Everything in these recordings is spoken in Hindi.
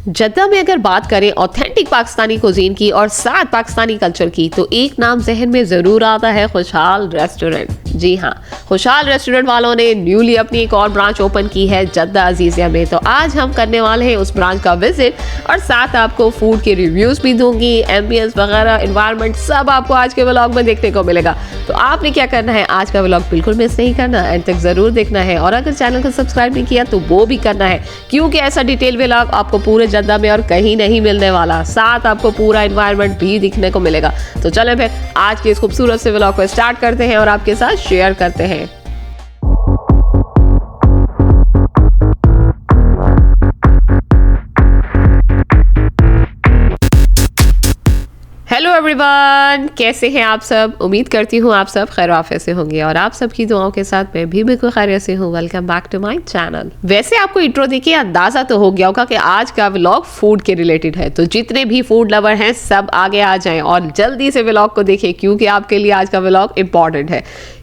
जद्दा में अगर बात करें ऑथेंटिक पाकिस्तानी कुजीन की और साथ पाकिस्तानी कल्चर की, तो एक नाम जहन में ज़रूर आता है खुशहाल रेस्टोरेंट। जी हाँ, खुशहाल रेस्टोरेंट वालों ने न्यूली अपनी एक और ब्रांच ओपन की है जद्दा अजीज़िया में। तो आज हम करने वाले हैं उस ब्रांच का विजिट और साथ आपको फूड के रिव्यूज़ भी दूंगी, एम्बियंस वगैरह, एनवायरनमेंट सब आपको आज के व्लॉग में देखने को मिलेगा। तो आपने क्या करना है, आज का व्लॉग बिल्कुल मिस नहीं करना, एंड तक ज़रूर देखना है। और अगर चैनल को सब्सक्राइब नहीं किया तो वो भी करना है, क्योंकि ऐसा डिटेल व्लॉग आपको पूरे जद्दा में और कहीं नहीं मिलने वाला। साथ आपको पूरा एनवायरनमेंट भी दिखने को मिलेगा। तो चलें फिर आज के इस खूबसूरत से व्लॉग को स्टार्ट करते हैं और आपके साथ शेयर करते हैं। हेलो एवरीवन, कैसे हैं आप सब? उम्मीद करती हूँ आप सब खैर आफियत से होंगे और आप सबकी दुआओं के साथ मैं भी बिल्कुल खैरियत से हूँ। Welcome back to my channel. वैसे आपको इंट्रो देखिए अंदाजा तो हो गया होगा कि आज का व्लॉग फूड के रिलेटेड है, तो जितने भी फूड लवर हैं सब आगे आ जाएं और जल्दी से व्लॉग को देखिए, क्योंकि आपके लिए आज का व्लॉग इंपॉर्टेंट है।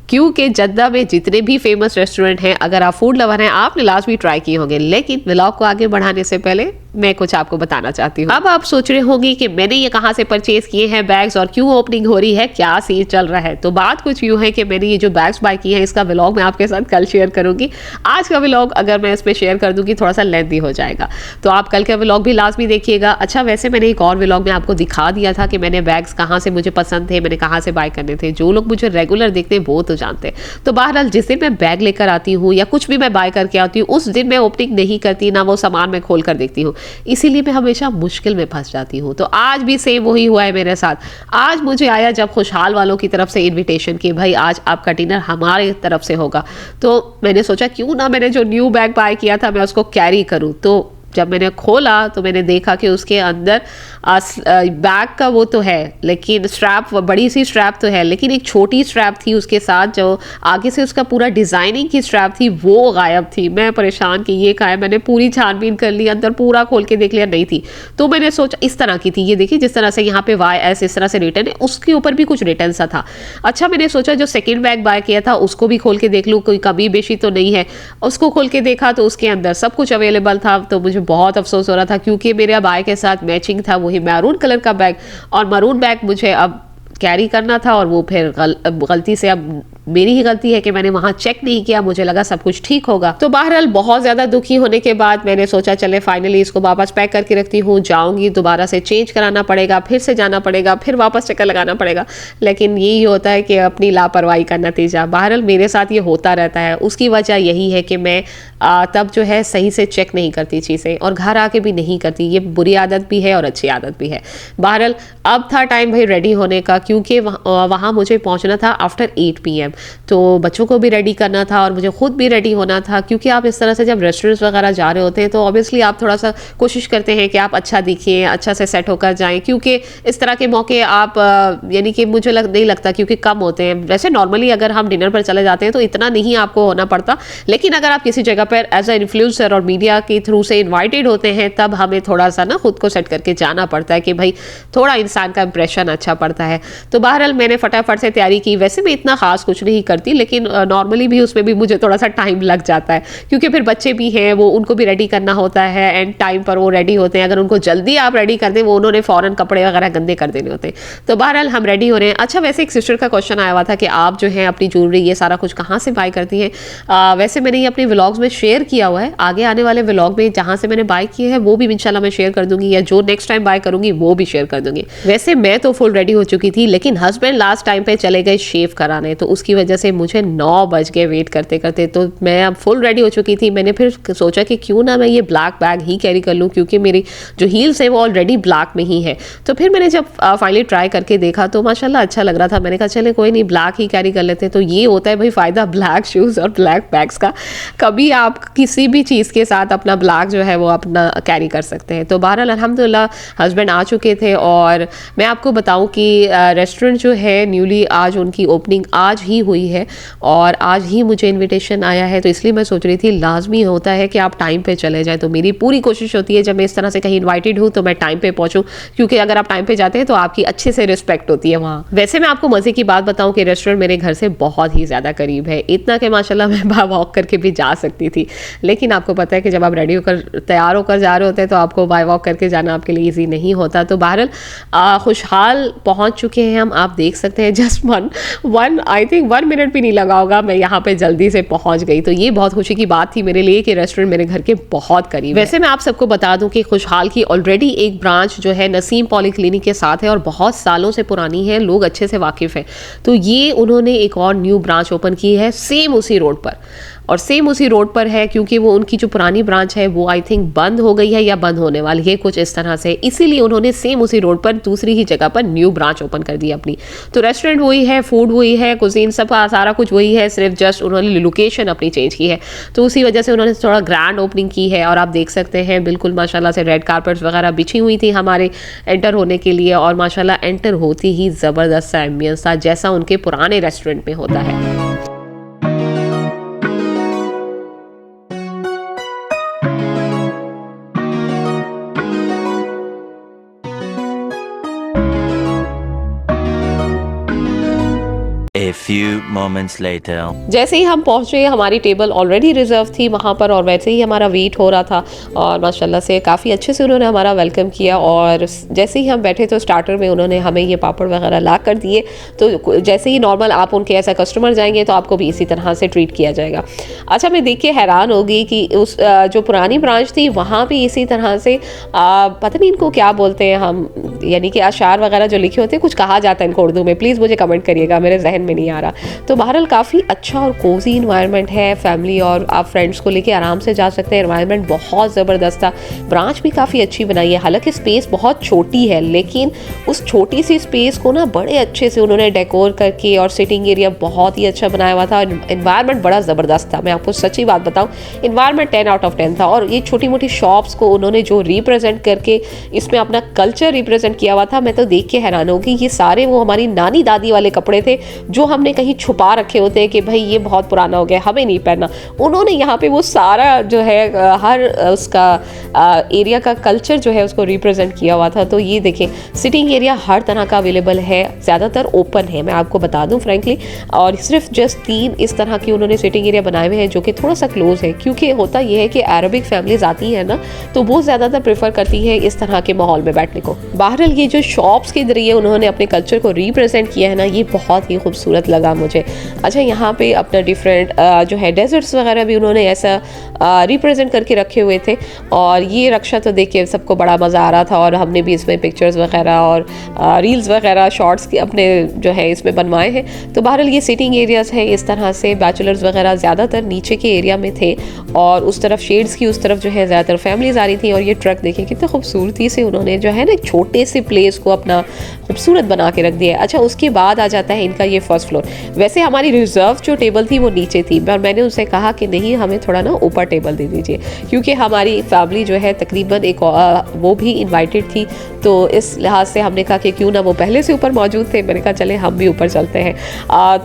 क्योंकि जद्दा में जितने भी फेमस रेस्टोरेंट हैं, अगर आप फूड लवर हैं आपने लास्ट भी ट्राई किए होंगे। लेकिन व्लॉग को आगे बढ़ाने से पहले मैं कुछ आपको बताना चाहती हूँ। अब आप सोच रहे होंगे कि मैंने ये कहाँ से परचेज किए हैं बैग्स और क्यों ओपनिंग हो रही है, क्या सीन चल रहा है। तो बात कुछ यूँ है कि मैंने ये जो बैग्स बाय किए हैं इसका व्लॉग मैं आपके साथ कल शेयर करूंगी। आज का व्लॉग अगर मैं इस पर शेयर कर दूंगी थोड़ा सा लेंथी हो जाएगा, तो आप कल का व्लॉग भी लास्ट में देखिएगा। अच्छा, वैसे मैंने एक और व्लॉग में आपको दिखा दिया था कि मैंने बैग्स कहाँ से मुझे पसंद थे, मैंने कहाँ से बाय करने थे। जो लोग मुझे रेगुलर देखते हैं वो तो जानते हैं। तो बहरहाल जिस दिन मैं बैग लेकर आती हूँ या कुछ भी मैं बाय करके आती हूँ उस दिन मैं ओपनिंग नहीं करती, ना वो सामान मैं खोल कर देखती हूँ, इसीलिए मैं हमेशा मुश्किल में फंस जाती हूँ। तो आज भी सेम वही हुआ है मेरे साथ। आज मुझे आया जब खुशहाल वालों की तरफ से इनविटेशन कि भाई आज आपका डिनर हमारे तरफ से होगा, तो मैंने सोचा क्यों ना मैंने जो न्यू बैग बाय किया था मैं उसको कैरी करूँ। तो जब मैंने खोला तो मैंने देखा कि उसके अंदर बैग का वो तो है, लेकिन स्ट्रैप, बड़ी सी स्ट्रैप तो है, लेकिन एक छोटी स्ट्रैप थी उसके साथ, जो आगे से उसका पूरा डिज़ाइनिंग की स्ट्रैप थी वो गायब थी। मैं परेशान कि ये कहाँ है, मैंने पूरी छानबीन कर ली, अंदर पूरा खोल के देख लिया, नहीं थी। तो मैंने सोचा इस तरह की थी, ये देखिए जिस तरह से यहाँ पे YS इस तरह से रिटर्न है, उसके ऊपर भी कुछ रिटर्न सा था। अच्छा, मैंने सोचा जो सेकेंड बैग बाय किया था उसको भी खोल के देख लूँ, कोई कमी बेशी तो नहीं है। उसको खोल के देखा तो उसके अंदर सब कुछ अवेलेबल था। तो मुझे बहुत अफसोस हो रहा था क्योंकि मेरे बाय के साथ मैचिंग था वही मैरून कलर का बैग, और मैरून बैग मुझे अब कैरी करना था। और वो फिर गलती से, अब मेरी ही गलती है कि मैंने वहां चेक नहीं किया, मुझे लगा सब कुछ ठीक होगा। तो बहरहाल बहुत ज्यादा दुखी होने के बाद मैंने सोचा चले फाइनली इसको वापस पैक करके रखती हूँ, जाऊंगी दोबारा से चेंज कराना पड़ेगा, फिर से जाना पड़ेगा, फिर वापस चक्कर लगाना पड़ेगा। लेकिन यही होता है कि अपनी लापरवाही का नतीजा। बहरहाल मेरे साथ ये होता रहता है। उसकी वजह यही है कि मैं तब जो है सही से चेक नहीं करती चीज़ें, और घर आके भी नहीं करती। ये बुरी आदत भी है और अच्छी आदत भी है। बहरहाल अब था टाइम भाई रेडी होने का, क्योंकि वहाँ मुझे पहुँचना था आफ्टर 8 PM। तो बच्चों को भी रेडी करना था और मुझे खुद भी रेडी होना था, क्योंकि आप इस तरह से जब रेस्टोरेंट्स वगैरह जा रहे होते हैं तो ऑब्वियसली आप थोड़ा सा कोशिश करते हैं कि आप अच्छा दिखें, अच्छा से सेट होकर जाएं, क्योंकि इस तरह के मौके आप यानी कि मुझे नहीं लगता क्योंकि कम होते हैं। वैसे नॉर्मली अगर हम डिनर पर चले जाते हैं तो इतना नहीं आपको होना पड़ता, लेकिन अगर आप किसी जगह पर एज ए इन्फ्लुएंसर और मीडिया के थ्रू से इन्वाइटेड होते हैं तब हमें थोड़ा सा ना खुद को सेट करके जाना पड़ता है कि भाई थोड़ा इंसान का इंप्रेशन अच्छा पड़ता है। तो बहरहाल मैंने फटाफट से तैयारी की। वैसे मैं इतना खास कुछ नहीं करती, लेकिन नॉर्मली भी उसमें भी मुझे थोड़ा सा टाइम लग जाता है, क्योंकि फिर बच्चे भी हैं, वो उनको भी रेडी करना होता है, एंड टाइम पर वो रेडी होते हैं। अगर उनको जल्दी आप रेडी कर दें, वो उन्होंने फ़ौरन कपड़े वगैरह गंदे कर देने होते हैं। तो बहरहाल हम रेडी हो रहे हैं। अच्छा, वैसे एक सिस्टर का क्वेश्चन आया हुआ था कि आप जो है अपनी ज्वेलरी ये सारा कुछ कहाँ से बाय करती हैं। वैसे मैंने ये अपने व्लॉग्स में शेयर किया हुआ है। आगे आने वाले व्लॉग में जहाँ से मैंने बाय किए हैं वो भी इंशाल्लाह मैं शेयर कर दूंगी, या जो नेक्स्ट टाइम बाय करूंगी वो भी शेयर कर दूंगी। वैसे मैं तो फुल रेडी हो चुकी थी, लेकिन हस्बैंड लास्ट टाइम पे चले गए शेव कराने, तो उसकी वजह से मुझे 9 बज गए वेट करते करते। तो मैं अब फुल रेडी हो चुकी थी। मैंने फिर सोचा कि क्यों ना मैं ये ब्लैक बैग ही कैरी कर लूँ, क्योंकि मेरी जो हील्स है वो ऑलरेडी ब्लैक में ही है। तो फिर मैंने जब फाइनली ट्राई करके देखा तो माशाल्लाह अच्छा लग रहा था। मैंने कहा चले कोई नहीं, ब्लैक ही कैरी कर लेते हैं। तो ये होता है भाई फ़ायदा ब्लैक शूज़ और ब्लैक बैग्स का, कभी आप किसी भी चीज़ के साथ अपना ब्लैक जो है वो अपना कैरी कर सकते हैं। तो बहरहाल अल्हम्दुलिल्लाह हस्बैंड आ चुके थे, और मैं आपको बताऊं कि रेस्टोरेंट जो है न्यूली आज उनकी ओपनिंग आज ही हुई है और आज ही मुझे इनविटेशन आया है, तो इसलिए मैं सोच रही थी लाजमी होता है कि आप टाइम पे चले जाएं। तो मेरी पूरी कोशिश होती है जब मैं इस तरह से कहीं इन्वाइटेड हूँ तो मैं टाइम पे पहुँचूँ, क्योंकि अगर आप टाइम पे जाते हैं तो आपकी अच्छे से रिस्पेक्ट होती है वहाँ। वैसे मैं आपको मज़े की बात बताऊँ कि रेस्टोरेंट मेरे घर से बहुत ही ज़्यादा करीब है, इतना कि माशाल्लाह मैं बाहर वॉक करके भी जा सकती थी। लेकिन आपको पता है कि जब आप रेडी होकर तैयार होकर जा रहे होते हैं तो आपको बाय वॉक करके जाना आपके लिए ईजी नहीं होता। तो बहरहाल खुशहाल पहुँच चुके हैं हम, आप देख सकते हैं। जस्ट आई थिंक 1 मिनट भी नहीं लगा होगा, मैं यहाँ पे जल्दी से पहुँच गई। तो ये बहुत खुशी की बात थी मेरे लिए कि रेस्टोरेंट मेरे घर के बहुत करीब है। वैसे मैं आप सबको बता दूं कि खुशहाल की ऑलरेडी एक ब्रांच जो है नसीम पॉली क्लिनिक के साथ है और बहुत सालों से पुरानी है, लोग अच्छे से वाकिफ़ हैं। तो ये उन्होंने एक और न्यू ब्रांच ओपन की है सेम उसी रोड पर, और सेम उसी रोड पर है क्योंकि वो उनकी जो पुरानी ब्रांच है वो आई थिंक बंद हो गई है या बंद होने वाली है कुछ इस तरह से, इसीलिए उन्होंने सेम उसी रोड पर दूसरी ही जगह पर न्यू ब्रांच ओपन कर दी अपनी। तो रेस्टोरेंट वही है, फूड वही है, कुजीन सब सारा कुछ वही है, सिर्फ जस्ट उन्होंने लोकेशन अपनी चेंज की है। तो उसी वजह से उन्होंने थोड़ा ग्रैंड ओपनिंग की है और आप देख सकते हैं बिल्कुल माशाल्लाह से रेड कारपेट्स वगैरह बिछी हुई थी हमारे एंटर होने के लिए, और माशाल्लाह एंटर होती ही ज़बरदस्त सा एम्बियंस था जैसा उनके पुराने रेस्टोरेंट में होता है। A few moments later. जैसे ही हम पहुंचे हमारी टेबल ऑलरेडी रिजर्व थी वहाँ पर, और वैसे ही हमारा वेट हो रहा था और माशाल्लाह से काफ़ी अच्छे से उन्होंने हमारा वेलकम किया। और जैसे ही हम बैठे तो स्टार्टर में उन्होंने हमें ये पापड़ वगैरह ला कर दिए। तो जैसे ही नॉर्मल आप उनके ऐसा कस्टमर जाएंगे तो आपको भी इसी तरह से ट्रीट किया जाएगा। अच्छा, मैं देख के हैरान हो गई कि उस जो पुरानी ब्रांच थी वहाँ भी इसी तरह से पता नहीं इनको क्या बोलते हैं हम, यानी कि अशार वगैरह जो लिखे होते हैं, कुछ कहा जाता है इनको उर्दू में, प्लीज़ मुझे कमेंट करिएगा, मेरे जहन में नहीं आ रहा। तो बहरहाल काफ़ी अच्छा और कोजी इन्वायरमेंट है, फैमिली और आप फ्रेंड्स को लेके आराम से जा सकते हैं। इन्वायरमेंट बहुत ज़बरदस्त था, ब्रांच भी काफ़ी अच्छी बनाई है। हालांकि स्पेस बहुत छोटी है, लेकिन उस छोटी सी स्पेस को ना बड़े अच्छे से उन्होंने डेकोर करके और सिटिंग एरिया बहुत ही अच्छा बनाया हुआ था और इन्वायरमेंट बड़ा ज़बरदस्त था। मैं आपको सच्ची बात बताऊँ, इन्वायरमेंट 10 आउट ऑफ 10 था। और ये छोटी मोटी शॉप्स को उन्होंने जो रिप्रेजेंट करके इसमें अपना कल्चर रिप्रेजेंट किया हुआ था, मैं तो देख के हैरान हो गई। ये सारे वो हमारी नानी दादी वाले कपड़े थे जो हमने कहीं छुपा रखे होते हैं कि भाई ये बहुत पुराना हो गया, हमें नहीं पहनना। उन्होंने यहाँ पे वो सारा जो है हर उसका एरिया का कल्चर जो है उसको रिप्रेजेंट किया हुआ था। तो ये देखें, सिटिंग एरिया हर तरह का अवेलेबल है, ज़्यादातर ओपन है, मैं आपको बता दूं फ्रेंकली। और सिर्फ जस्ट 3 इस तरह की उन्होंने सिटिंग एरिया बनाए हुए हैं जो कि थोड़ा सा क्लोज है, क्योंकि होता ये है कि अरबिक फैमिलीज आती है ना, तो वो ज़्यादातर प्रेफर करती है इस तरह के माहौल में बैठने को। बहरहाल ये जो शॉप्स के जरिए उन्होंने अपने कल्चर को रिप्रेजेंट किया है ना, ये बहुत ही खूबसूरत लगा मुझे। अच्छा, यहाँ पे अपना डिफरेंट जो है डेजर्ट्स वगैरह भी उन्होंने ऐसा रिप्रेजेंट करके रखे हुए थे, और ये रक्षा तो देख के सबको बड़ा मज़ा आ रहा था। और हमने भी इसमें पिक्चर्स वगैरह और रील्स वगैरह शॉर्ट्स के अपने जो है इसमें बनवाए हैं। तो बहरहाल ये सिटिंग एरियाज़ है इस तरह से, बैचलर्स वगैरह ज़्यादातर नीचे के एरिया में थे और उस तरफ शेड्स की उस तरफ जो है ज़्यादातर फैमिलीज आ रही थी। और ये ट्रक देखिए कितने खूबसूरती से उन्होंने जो है ना एक छोटे से प्लेस को अपना खूबसूरत बना के रख दिया है। अच्छा, उसके बाद आ जाता है इनका ये फर्स्ट फ्लोर। वैसे हमारी रिजर्व जो टेबल थी वो नीचे थी, पर मैंने उनसे कहा कि नहीं, हमें थोड़ा ना ऊपर टेबल दे दीजिए, क्योंकि हमारी फैमिली जो है तकरीबन एक वो भी इनवाइटेड थी। तो इस लिहाज से हमने कहा कि क्यों ना वो पहले से ऊपर मौजूद थे, मैंने कहा चले हम भी ऊपर चलते हैं।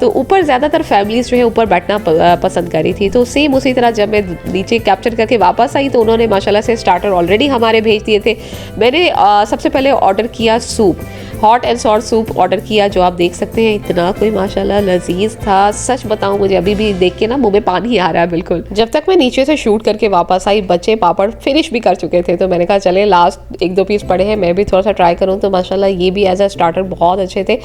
तो ऊपर ज़्यादातर फैमिलीज जो है ऊपर बैठना पसंद करी थी। तो सेम उसी तरह जब मैं नीचे कैप्चर करके वापस आई तो उन्होंने माशाल्लाह से स्टार्टर ऑलरेडी हमारे भेज दिए थे। मैंने सबसे पहले ऑर्डर किया soup, hot and salt soup order किया, जो आप देख सकते हैं इतना कोई माशाल्लाह लजीज था। सच बताऊं, मुझे अभी भी देख के ना मुंह में पानी आ रहा है बिल्कुल। जब तक मैं नीचे से शूट करके वापस आई, बच्चे पापड़ फिनिश भी कर चुके थे, तो मैंने कहा चले लास्ट 1-2 पीस पड़े हैं, मैं भी थोड़ा सा ट्राई करूं। तो माशाल्लाह ये भी एज अ स्टार्टर बहुत अच्छे थे।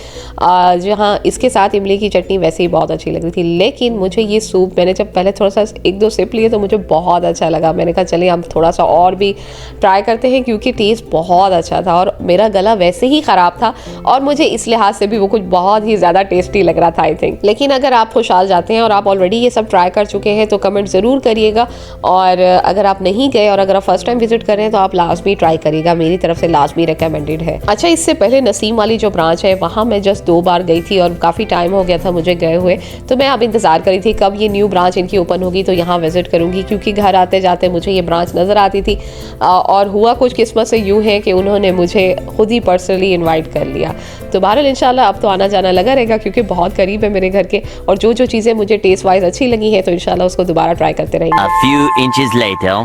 जहाँ इसके साथ इमली की चटनी वैसे ही बहुत अच्छी लग रही थी, लेकिन मुझे ये सूप मैंने जब पहले थोड़ा सा 1-2 सिप लिए तो मुझे बहुत अच्छा लगा। मैंने कहा चलिए हम थोड़ा सा और भी ट्राई करते हैं, क्योंकि टेस्ट बहुत अच्छा था और मेरा गला वैसे ही ख़राब था और मुझे इस लिहाज से भी वो कुछ बहुत ही ज़्यादा टेस्टी लग रहा था आई थिंक। लेकिन अगर आप खुशहाल जाते हैं और आप ऑलरेडी ये सब ट्राई कर चुके हैं तो कमेंट ज़रूर करिएगा, और अगर आप नहीं गए और अगर आप फर्स्ट टाइम विजिट कर रहे हैं तो आप लाजमी ट्राई करिएगा, मेरी तरफ से लाजमी रिकमेंडेड है। अच्छा, इससे पहले नसीम वाली जो ब्रांच है वहाँ मैं जस्ट 2 बार गई थी और काफ़ी टाइम हो गया था मुझे गए हुए, तो मैं अब इंतज़ार करी थी कब ये न्यू ब्रांच इनकी ओपन होगी तो यहाँ विजिट करूँगी, क्योंकि घर आते जाते मुझे ये ब्रांच नज़र आती थी। और हुआ कुछ किस्मत से यूँ है कि उन्होंने मुझे खुद ही पर्सनली इन्वाइट कर लिया। तो बहरहाल इंशाल्लाह अब तो आना जाना लगा रहेगा क्योंकि बहुत करीब है मेरे घर के, और जो जो चीज़ें मुझे टेस्ट वाइज अच्छी लगी हैं तो इंशाल्लाह उसको दोबारा ट्राई करते रहेंगे। A few inches later.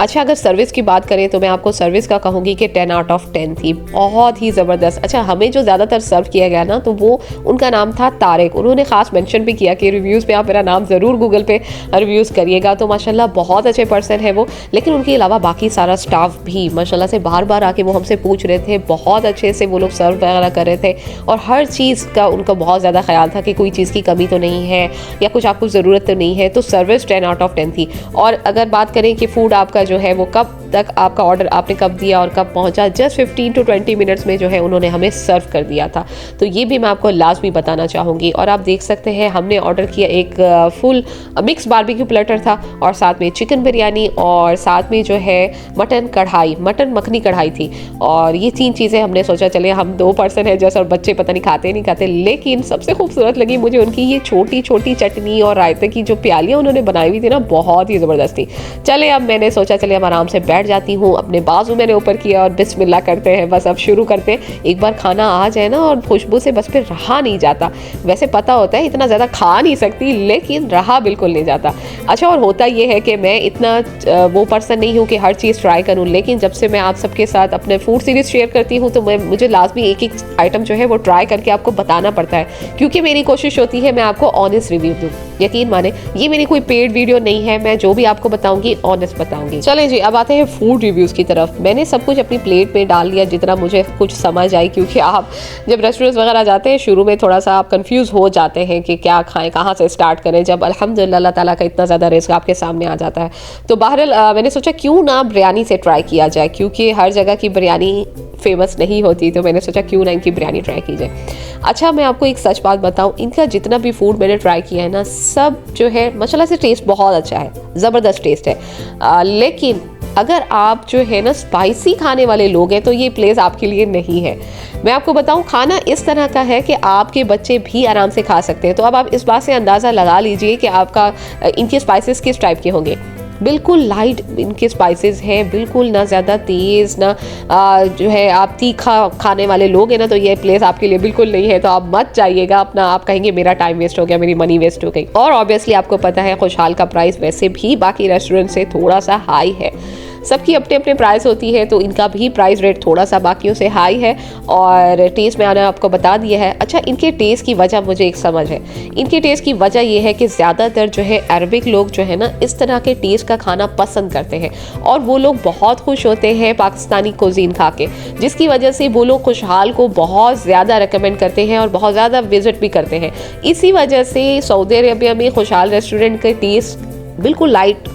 अच्छा, अगर सर्विस की बात करें तो मैं आपको सर्विस का कहूँगी कि 10 आउट ऑफ 10 थी, बहुत ही ज़बरदस्त। अच्छा, हमें जो ज़्यादातर सर्व किया गया ना तो वो उनका नाम था तारिक, उन्होंने ख़ास मेंशन भी किया कि रिव्यूज़ पे आप मेरा नाम ज़रूर गूगल पे रिव्यूज़ करिएगा, तो माशाल्लाह बहुत अच्छे पर्सन है वो। लेकिन उनके अलावा बाकी सारा स्टाफ भी माशाल्लाह से बार बार आके वो हमसे पूछ रहे थे, बहुत अच्छे से वो लोग सर्व वगैरह कर रहे थे, और हर चीज़ का उनका बहुत ज़्यादा ख्याल था कि कोई चीज़ की कमी तो नहीं है या कुछ आपको ज़रूरत तो नहीं है। तो सर्विस 10 आउट ऑफ 10 थी। और अगर बात करें कि फूड आपका जो है वो कब तक आपका ऑर्डर आपने कब दिया और कब पहुंचा, जस्ट 15 to 20 मिनट्स में जो है उन्होंने हमें सर्व कर दिया था। तो ये भी मैं आपको लाजमी बताना चाहूँगी। और आप देख सकते हैं हमने ऑर्डर किया एक फुल मिक्स बारबेक्यू प्लेटर था, और साथ में चिकन बिरयानी, और साथ में जो है मटन मखनी कढ़ाई थी। और ये 3 चीज़ें हमने सोचा चले हम 2 पर्सन हैं जैसे, और बच्चे पता नहीं खाते, लेकिन सबसे खूबसूरत लगी मुझे उनकी ये छोटी छोटी चटनी और रायते की जो प्यालियाँ उन्होंने बनाई हुई थी ना, बहुत ही ज़बरदस्त थी। चले अब मैंने सोचा चले हम आराम से बैठ जाती हूँ, अपने बाजू मैंने ऊपर किया और बिस्मिल्लाह करते हैं, बस अब शुरू करते हैं। एक बार खाना आ जाए ना और खुशबू से बस फिर रहा नहीं जाता। वैसे पता होता है इतना ज़्यादा खा नहीं सकती, लेकिन रहा बिल्कुल नहीं जाता। अच्छा, और होता ये है कि मैं इतना वो पर्सन नहीं हूँ कि हर चीज़ ट्राई करूँ, लेकिन जब से मैं आप सबके साथ अपने फूड सीरीज़ शेयर करती हूँ तो मुझे लाजमी एक एक आइटम जो है वो ट्राई करके आपको बताना पड़ता है, क्योंकि मेरी कोशिश होती है मैं आपको ऑनेस्ट रिव्यू दूँ। यकीन माने ये मेरी कोई पेड वीडियो नहीं है, मैं जो भी आपको बताऊंगी ऑनेस्ट बताऊंगी। चलें जी, अब आते हैं फूड रिव्यूज़ की तरफ। मैंने सब कुछ अपनी प्लेट में डाल लिया जितना मुझे कुछ समझ आई, क्योंकि आप जब रेस्टोरेंट्स वगैरह जाते हैं शुरू में थोड़ा सा आप कंफ्यूज हो जाते हैं कि क्या खाएं, कहाँ से स्टार्ट करें, जब अल्हम्दुलिल्लाह अल्लाह ताला का इतना ज़्यादा रिस्क आपके सामने आ जाता है। तो बहरहाल मैंने सोचा क्यों ना बिरयानी से ट्राई किया जाए, क्योंकि हर जगह की बिरयानी फेमस नहीं होती, तो मैंने सोचा क्यों ना इनकी बिरयानी ट्राई की जाए। अच्छा, मैं आपको एक सच बात बताऊं, इनका जितना भी फूड मैंने ट्राई किया है ना, सब जो है माशाल्लाह से टेस्ट बहुत अच्छा है, ज़बरदस्त टेस्ट है। लेकिन अगर आप जो है ना स्पाइसी खाने वाले लोग हैं तो ये प्लेस आपके लिए नहीं है। मैं आपको बताऊं, खाना इस तरह का है कि आपके बच्चे भी आराम से खा सकते हैं। तो अब आप इस बात से अंदाज़ा लगा लीजिए कि आपका इनके स्पाइसेस किस टाइप के होंगे। बिल्कुल लाइट इनके स्पाइसेस हैं, बिल्कुल ना ज़्यादा तेज़ ना जो है आप तीखा खाने वाले लोग हैं ना, तो ये प्लेस आपके लिए बिल्कुल नहीं है। तो आप मत जाइएगा, अपना आप कहेंगे मेरा टाइम वेस्ट हो गया, मेरी मनी वेस्ट हो गई। और ऑब्वियसली आपको पता है खुशहाल का प्राइस वैसे भी बाकी रेस्टोरेंट से थोड़ा सा हाई है, सबकी अपने अपने प्राइस होती है, तो इनका भी प्राइस रेट थोड़ा सा बाकियों से हाई है। और टेस्ट मैंने आपको बता दिया है। अच्छा, इनके टेस्ट की वजह मुझे एक समझ है। इनके टेस्ट की वजह ये है कि ज़्यादातर जो है अरबिक लोग जो है ना इस तरह के टेस्ट का खाना पसंद करते हैं, और वो लोग बहुत खुश होते हैं पाकिस्तानी कुजीन खा के, जिसकी वजह से वो लोग खुशहाल को बहुत ज़्यादा रिकमेंड करते हैं और बहुत ज़्यादा विजिट भी करते हैं। इसी वजह से सऊदी अरबिया में खुशहाल रेस्टोरेंट के टेस्ट बिल्कुल लाइट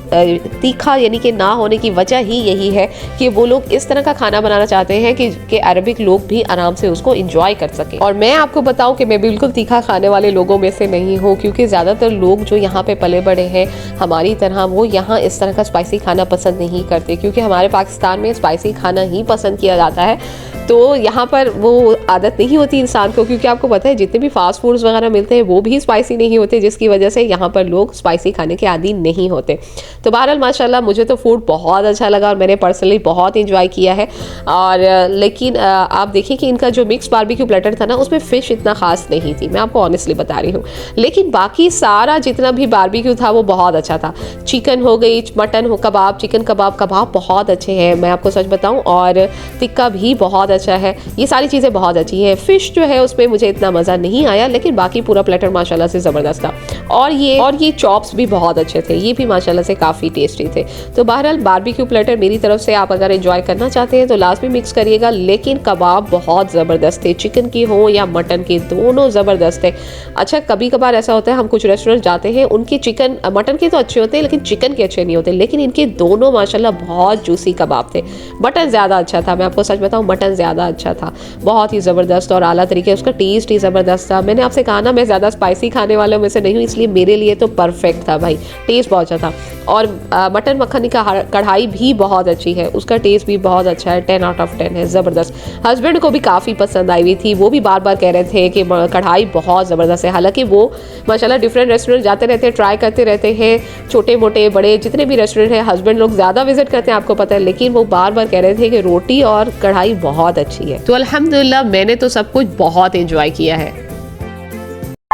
तीखा यानी कि ना होने की वजह ही यही है कि वो लोग इस तरह का खाना बनाना चाहते हैं कि अरबिक लोग भी आराम से उसको एंजॉय कर सकें। और मैं आपको बताऊं कि मैं बिल्कुल तीखा खाने वाले लोगों में से नहीं हूं, क्योंकि ज़्यादातर लोग जो यहाँ पे पले बड़े हैं हमारी तरह, वो यहाँ इस तरह का स्पाइसी खाना पसंद नहीं करते, क्योंकि हमारे पाकिस्तान में स्पाइसी खाना ही पसंद किया जाता है। तो यहाँ पर वो आदत नहीं होती इंसान को, क्योंकि आपको पता है जितने भी फास्ट फूड्स वगैरह मिलते हैं वो भी स्पाइसी नहीं होते, जिसकी वजह से यहाँ पर लोग स्पाइसी खाने के आदी नहीं होते। तो बहरहाल माशाल्लाह मुझे तो फूड बहुत अच्छा लगा और मैंने पर्सनली बहुत इंजॉय किया है। और लेकिन आप देखिए कि इनका जो मिक्स बारबेक्यू प्लेटर था ना, उसमें फ़िश इतना ख़ास नहीं थी, मैं आपको ऑनेस्टली बता रही हूँ। लेकिन बाकी सारा जितना भी बारबेक्यू था वो बहुत अच्छा था। चिकन हो गई, मटन हो, कबाब, चिकन कबाब बहुत अच्छे हैं, मैं आपको सच बताऊँ। और टिक्का भी बहुत अच्छा है, ये सारी चीज़ें बहुत अच्छी हैं। फ़िश जो है उसमें मुझे इतना मज़ा नहीं आया, लेकिन बाकी पूरा प्लेटर माशाल्लाह से ज़बरदस्त था। और ये चॉप्स भी बहुत अच्छे थे, ये भी माशाल्लाह से काफ़ी टेस्टी थे। तो बहरहाल बारबेक्यू प्लेटर मेरी तरफ से आप अगर एंजॉय करना चाहते हैं तो लाजमी मिक्स करिएगा। लेकिन कबाब बहुत ज़बरदस्त थे, चिकन की हो या मटन के, दोनों ज़बरदस्त थे। अच्छा, कभी कभार ऐसा होता है हम कुछ रेस्टोरेंट जाते हैं, उनके चिकन मटन के तो अच्छे होते हैं लेकिन चिकन के अच्छे नहीं होते, लेकिन इनके दोनों माशाल्लाह बहुत जूसी कबाब थे। मटन ज़्यादा अच्छा था, मैं आपको सच बताऊँ, मटन ज़्यादा अच्छा था, बहुत ही ज़बरदस्त और आला तरीके, उसका टेस्ट ही ज़बरदस्त था। मैंने आपसे कहा ना मैं ज़्यादा स्पाइसी खाने वालों में से नहीं हूँ, इसलिए मेरे लिए तो परफेक्ट था भाई, टेस्ट बहुत अच्छा था। और मटन मक्खनी का कढ़ाई भी बहुत अच्छी है, उसका टेस्ट भी बहुत अच्छा है, 10 आउट ऑफ 10 है, ज़बरदस्त। हस्बैंड को भी काफ़ी पसंद आई हुई थी, वो भी बार बार कह रहे थे कि कढ़ाई बहुत ज़बरदस्त है। हालांकि वो माशाल्लाह डिफरेंट रेस्टोरेंट जाते रहते हैं, ट्राई करते रहते हैं, छोटे मोटे बड़े जितने भी रेस्टोरेंट हैं, हस्बैंड लोग ज़्यादा विजिट करते हैं आपको पता है, लेकिन वो बार बार कह रहे थे कि रोटी और कढ़ाई बहुत अच्छी है। तो अल्हम्दुलिल्लाह मैंने तो सब कुछ बहुत एंजॉय किया है।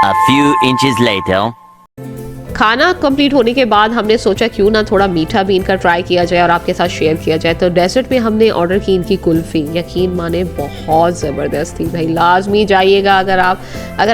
A few inches later. खाना कंप्लीट होने के बाद हमने सोचा क्यों ना थोड़ा मीठा भी इनका ट्राई किया जाए और आपके साथ शेयर किया जाए। तो डेजर्ट में हमने ऑर्डर की इनकी कुल्फ़ी, यकीन माने बहुत ज़बरदस्त थी भाई। लाजमी जाइएगा, अगर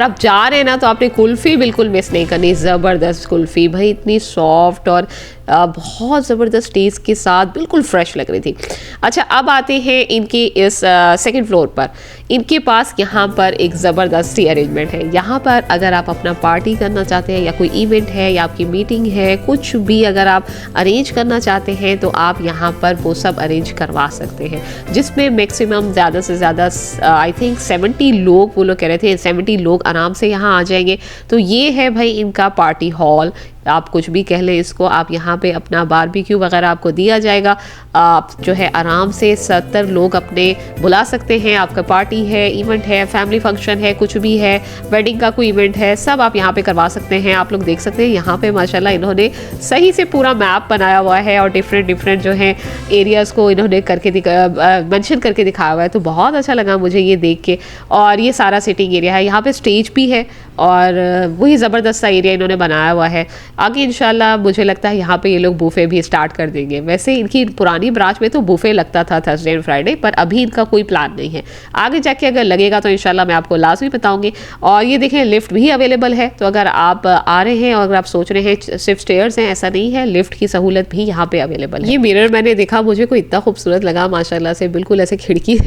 आप जा रहे हैं ना तो आपने कुल्फ़ी बिल्कुल मिस नहीं करनी। ज़बरदस्त कुल्फ़ी भाई, इतनी सॉफ्ट और बहुत ज़बरदस्त टेस्ट के साथ बिल्कुल फ्रेश लग रही थी। अच्छा, अब आते हैं इनके इस सेकंड फ्लोर पर। इनके पास यहाँ पर एक ज़बरदस्त सी अरेंजमेंट है। यहाँ पर अगर आप अपना पार्टी करना चाहते हैं या कोई इवेंट है या आपकी मीटिंग है, कुछ भी अगर आप अरेंज करना चाहते हैं तो आप यहाँ पर वो सब अरेंज करवा सकते हैं, जिसमें मैक्सिमम ज़्यादा से ज़्यादा आई थिंक 70 लोग, वो लोग कह रहे थे 70 लोग आराम से यहाँ आ जाएंगे। तो ये है भाई इनका पार्टी हॉल, आप कुछ भी कह लें इसको। आप यहाँ पे अपना बारबेक्यू वगैरह आपको दिया जाएगा, आप जो है आराम से 70 लोग अपने बुला सकते हैं। आपका पार्टी है, इवेंट है, फैमिली फंक्शन है, कुछ भी है, वेडिंग का कोई इवेंट है, सब आप यहाँ पे करवा सकते हैं। आप लोग देख सकते हैं यहाँ पे माशाल्लाह इन्होंने सही से पूरा मैप बनाया हुआ है और डिफरेंट जो है एरियाज़ को इन्होंने करके मेंशन करके दिखाया हुआ है। तो बहुत अच्छा लगा मुझे ये देख के। और ये सारा सिटिंग एरिया है, यहाँ पे स्टेज भी है और वही ज़बरदस्त सा एरिया इन्होंने बनाया हुआ है। आगे इंशाल्लाह मुझे लगता है यहाँ पे ये लोग बूफे भी स्टार्ट कर देंगे। वैसे इनकी पुरानी ब्रांच में तो बूफे लगता था थर्सडे एंड फ्राइडे, पर अभी इनका कोई प्लान नहीं है। आगे जाके अगर लगेगा तो इंशाल्लाह मैं आपको लाजमी बताऊंगी। और ये देखें लिफ्ट भी अवेलेबल है, तो अगर आप आ रहे हैं और अगर आप सोच रहे हैं सिर्फ स्टेयर्स हैं, ऐसा नहीं है, लिफ्ट की सहूलत भी यहाँ पे अवेलेबल है। ये मिरर मैंने देखा, मुझे को इतना खूबसूरत लगा माशाल्लाह से, बिल्कुल ऐसे खिड़की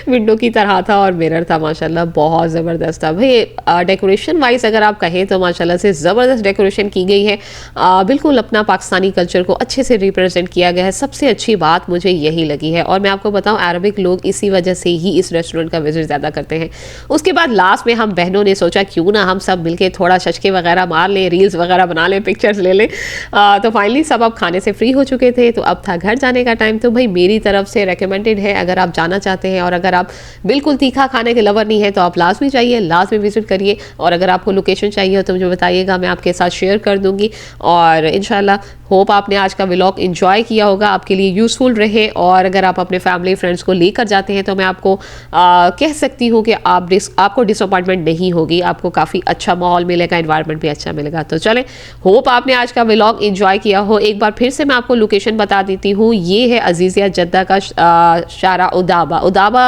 विंडो की तरह था और मिरर था, माशाल्लाह बहुत ज़बरदस्त था भाई। डेकोरेशन वाइज अगर आप कहें तो माशाल्लाह से ज़बरदस्त डेकोरेशन की गई है। बिल्कुल अपना पाकिस्तानी कल्चर को अच्छे से रिप्रेजेंट किया गया है। सबसे अच्छी बात मुझे यही लगी है। और मैं आपको बताऊं, अरबिक लोग इसी वजह से ही इस रेस्टोरेंट का विजिट ज़्यादा करते हैं। उसके बाद लास्ट में हम बहनों ने सोचा क्यों ना हम सब मिलके थोड़ा छचके वगैरह मार लें, रील्स वगैरह बना लें, पिक्चर्स ले लें। तो फाइनली सब अब खाने से फ्री हो चुके थे, तो अब था घर जाने का टाइम। तो भाई मेरी तरफ से रिकमेंडेड है, अगर आप जाना चाहते हैं और अगर आप बिल्कुल तीखा खाने के लवर नहीं है तो आप लाजमी जाइए, लाजमी विजिट करिए। और अगर आपको लोकेशन चाहिए हो तो मुझे बताइएगा, मैं आपके साथ शेयर कर दूँगी। और इंशाल्लाह होप आपने आज का व्लॉग एंजॉय किया होगा, आपके लिए यूज़फुल रहे। और अगर आप अपने फैमिली फ्रेंड्स को लेकर जाते हैं तो मैं आपको कह सकती हूँ कि आपको डिसअपॉइंटमेंट नहीं होगी, आपको काफ़ी अच्छा माहौल मिलेगा, एनवायरनमेंट भी अच्छा मिलेगा। तो चलें, होप आपने आज का व्लॉग एंजॉय किया हो। एक बार फिर से मैं आपको लोकेशन बता देती हूँ, ये है अजीज़िया जद्दा का शारा उदाबा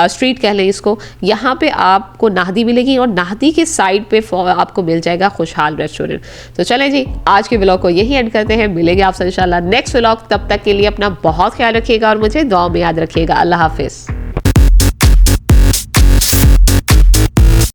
स्ट्रीट कह लें इसको। यहाँ पे आपको नाहदी मिलेगी और नाहदी के साइड पे आपको मिल जाएगा खुशहाल रेस्टोरेंट। तो चलें जी, आज के व्लॉग को यही एंड करते हैं। मिलेंगे आपसे इंशाल्लाह नेक्स्ट व्लॉग, तब तक के लिए अपना बहुत ख्याल रखिएगा और मुझे दुआ में याद रखिएगा। अल्लाह हाफिज़।